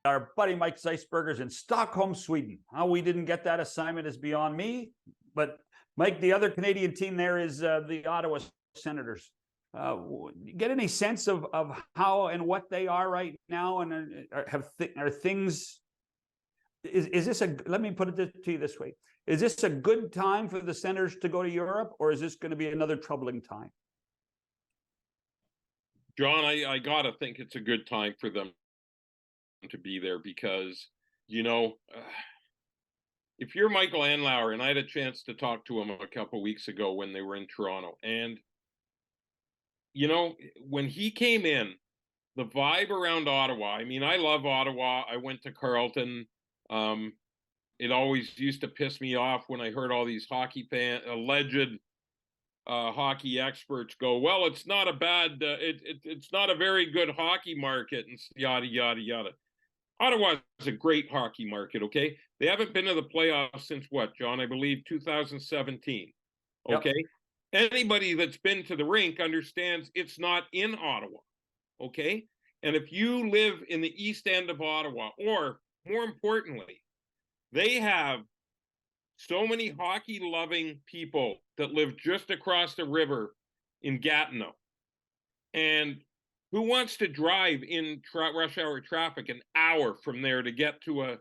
our buddy Mike Zeisberger's in Stockholm, Sweden. How we didn't get that assignment is beyond me. But Mike, the other Canadian team there is the Ottawa Senators. Get any sense of how and what they are right now, and are things? Is this a? Let me put it to you this way: is this a good time for the Senators to go to Europe, or is this going to be another troubling time? John, I gotta think it's a good time for them to be there because, if you're Michael Andlauer, and I had a chance to talk to him a couple weeks ago when they were in Toronto, and when he came in, the vibe around Ottawa, I mean, I love Ottawa. I went to Carleton. It always used to piss me off when I heard all these alleged hockey experts go, well, it's not a bad, it's not a very good hockey market, and yada, yada, yada. Ottawa is a great hockey market, okay? They haven't been to the playoffs since what, John? I believe 2017, okay? Yep. Anybody that's been to the rink understands it's not in Ottawa, okay? And if you live in the east end of Ottawa, or more importantly, they have so many hockey-loving people that live just across the river in Gatineau. And who wants to drive in rush hour traffic an hour from there to get to a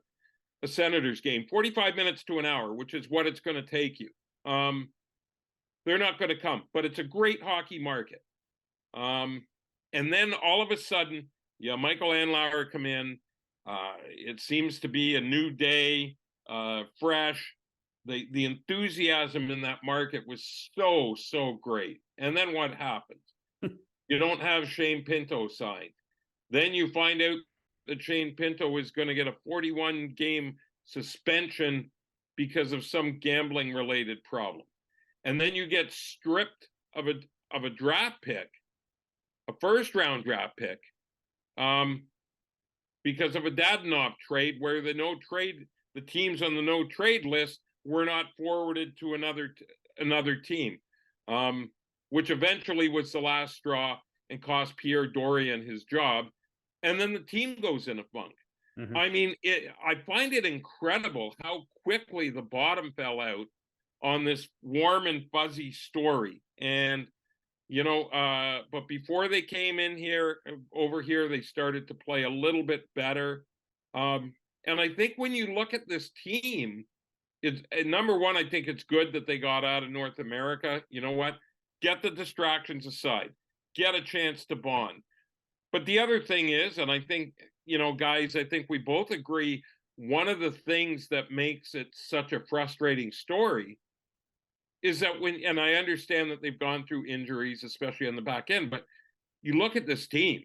Senators game? 45 minutes to an hour, which is what it's going to take you. They're not going to come, but it's a great hockey market. And then all of a sudden, Michael Andlauer come in. It seems to be a new day, fresh. The enthusiasm in that market was so great. And then what happens? You don't have Shane Pinto signed. Then you find out that Shane Pinto is going to get a 41-game suspension because of some gambling-related problem. And then you get stripped of a draft pick, a first-round draft pick, because of a Dadonov trade where the teams on the no-trade list were not forwarded to another team, which eventually was the last straw and cost Pierre Dorion his job. And then the team goes in a funk. Mm-hmm. I mean, I find it incredible how quickly the bottom fell out on this warm and fuzzy story. And, but before they came over here, they started to play a little bit better. And I think when you look at this team, number one, I think it's good that they got out of North America. You know what? Get the distractions aside. Get a chance to bond. But the other thing is, and I think, guys, I think we both agree, one of the things that makes it such a frustrating story is that and I understand that they've gone through injuries, especially on the back end, but you look at this team,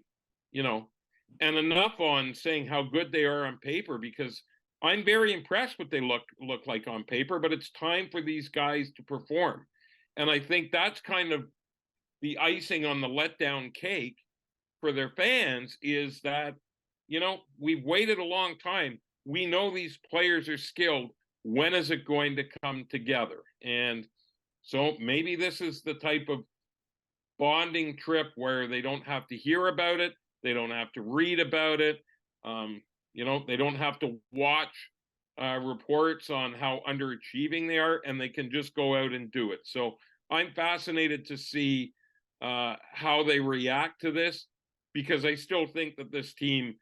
and enough on saying how good they are on paper, because I'm very impressed what they look like on paper, but it's time for these guys to perform. And I think that's kind of the icing on the letdown cake for their fans, is that, we've waited a long time. We know these players are skilled. When is it going to come together? And so maybe this is the type of bonding trip where they don't have to hear about it. They don't have to read about it. They don't have to watch reports on how underachieving they are, and they can just go out and do it. So I'm fascinated to see how they react to this, because I still think that this team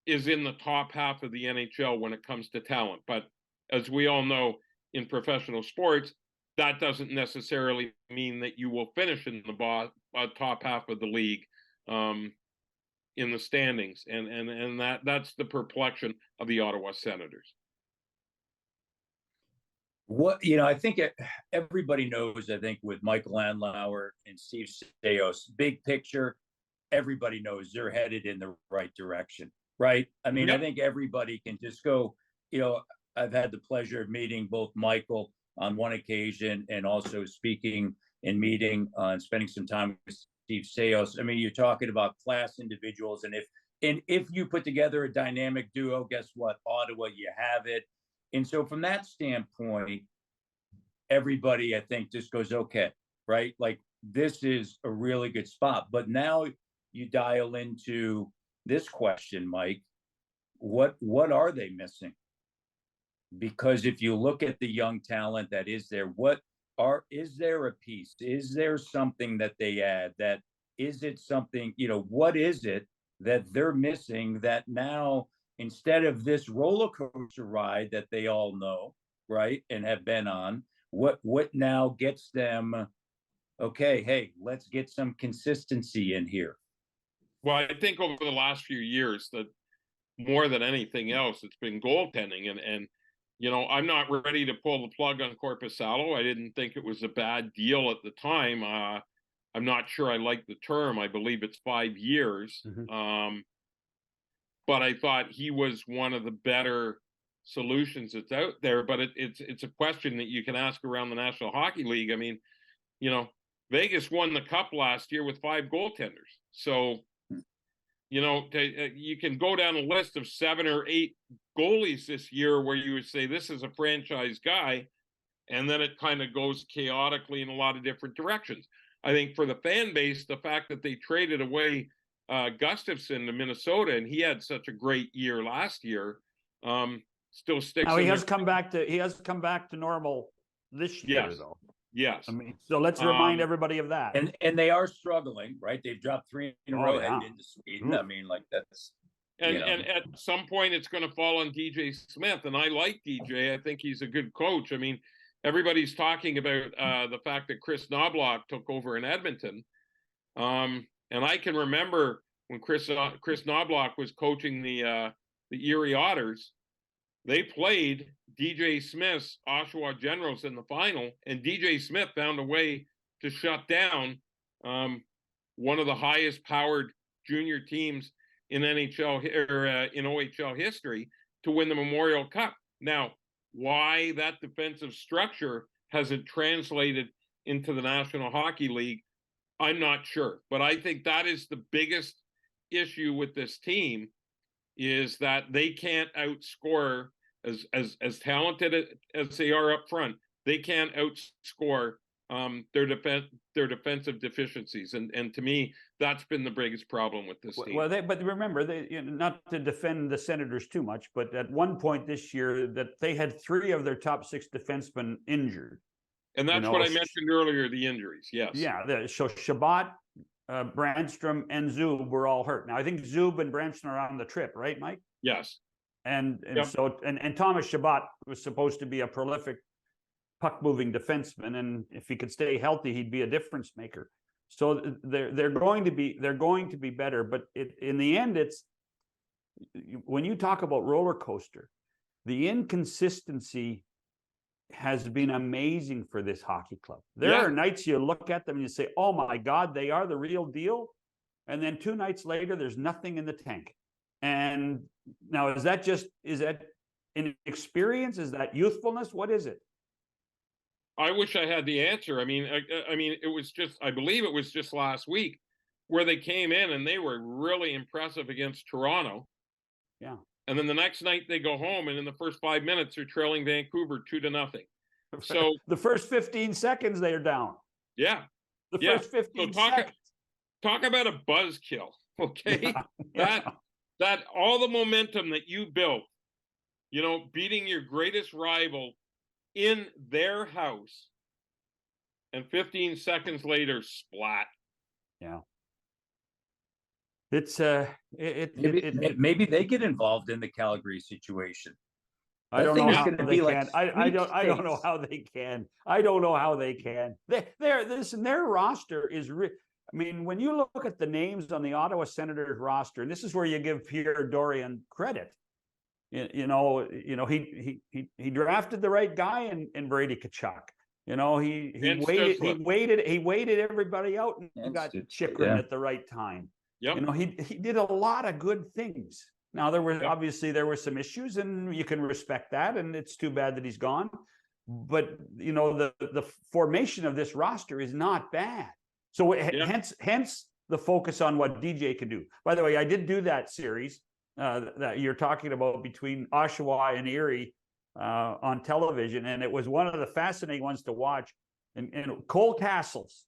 is in the top half of the NHL when it comes to talent. But as we all know, in professional sports, that doesn't necessarily mean that you will finish in the top half of the league in the standings. And that's the perplexion of the Ottawa Senators. I think everybody knows, I think, with Michael Andlauer and Steve Staios, big picture, everybody knows they're headed in the right direction, right? I mean, yep. I think everybody can just go, I've had the pleasure of meeting both Michael on one occasion and also speaking and meeting and spending some time with Steve Staios. I mean, you're talking about class individuals, and if you put together a dynamic duo, guess what? Ottawa, you have it. And so from that standpoint, everybody, I think, just goes, okay, right? Like, this is a really good spot. But now you dial into this question, Mike. what are they missing? Because if you look at the young talent that is there, is there a piece? Is there something that they add? That is it something, what is it that they're missing that now, instead of this roller coaster ride that they all know, right, and have been on, what now gets them, okay, hey, let's get some consistency in here? Well, I think over the last few years that more than anything else, it's been goaltending. And I'm not ready to pull the plug on Korpisalo. I didn't think it was a bad deal at the time. I'm not sure I like the term. I believe it's 5 years. But I thought he was one of the better solutions that's out there. But it's a question that you can ask around the National Hockey League. I mean, Vegas won the cup last year with 5 goaltenders. So, you can go down a list of 7 or 8 goalies this year where you would say this is a franchise guy, and then it kind of goes chaotically in a lot of different directions. I think for the fan base, the fact that they traded away Gustafsson to Minnesota, and he had such a great year last year, still sticks. Now he has come back to normal this year, though. Yes. I mean, so let's remind everybody of that. And they are struggling, right? They've dropped 3 in a row yeah. heading into Sweden. I mean, like that's. And at some point it's going to fall on DJ Smith. And I like DJ. I think he's a good coach. I mean, everybody's talking about the fact that Chris Knobloch took over in Edmonton. And I can remember when Chris Knobloch was coaching the Erie Otters, they played DJ Smith's Oshawa Generals in the final, and DJ Smith found a way to shut down one of the highest powered junior teams in NHL or in OHL history to win the Memorial Cup. Now, why that defensive structure hasn't translated into the National Hockey League, I'm not sure. But I think that is the biggest issue with this team, is that they can't outscore, as talented as they are up front, they can't outscore their defensive deficiencies, and to me, that's been the biggest problem with this team. Well, but remember, not to defend the Senators too much, but at one point this year, that they had 3 of their top 6 defensemen injured, and that's what I mentioned earlier, the injuries. Yes. Yeah. So Shabbat, Brandstrom, and Zub were all hurt. Now I think Zub and Brandstrom are on the trip, right, Mike? Yes. And Yep. so Thomas Shabbat was supposed to be a prolific puck moving defenseman, and if he could stay healthy, he'd be a difference maker. So they're going to be better, but in the end, it's when you talk about roller coaster, the inconsistency has been amazing for this hockey club. There are nights you look at them and you say, "Oh my God, they are the real deal," and then 2 nights later, there's nothing in the tank. And now, is that inexperience? Is that youthfulness? What is it? I wish I had the answer. I mean, I believe it was just last week where they came in and they were really impressive against Toronto. Yeah. And then the next night they go home, and in the first 5 minutes they're trailing Vancouver 2-0. So the first 15 seconds they're down. Yeah. First 15 seconds. Talk about a buzzkill. Okay. That all the momentum that you built, beating your greatest rival in their house, and 15 seconds later, splat. Yeah. It's maybe they get involved in the Calgary situation. I don't know how they can. I don't know how they can. I don't know how they can. Their roster is. I mean, when you look at the names on the Ottawa Senators roster, and this is where you give Pierre Dorion credit. He drafted the right guy in Brady Tkachuk. He waited everybody out and got Chychrun at the right time. Yep. He did a lot of good things. Now there were some issues, and you can respect that, and it's too bad that he's gone. But the formation of this roster is not bad. So hence the focus on what DJ can do. By the way, I did do that series that you're talking about between Oshawa and Erie on television, and it was one of the fascinating ones to watch. And Cole Castles,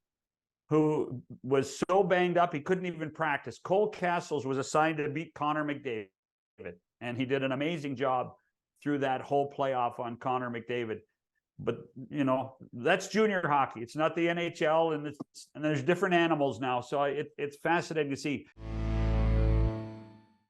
who was so banged up he couldn't even practice. Cole Castles was assigned to beat Connor McDavid. and he did an amazing job through that whole playoff on Connor McDavid. But, you know, that's junior hockey. It's not the NHL, and there's different animals now. So it's fascinating to see.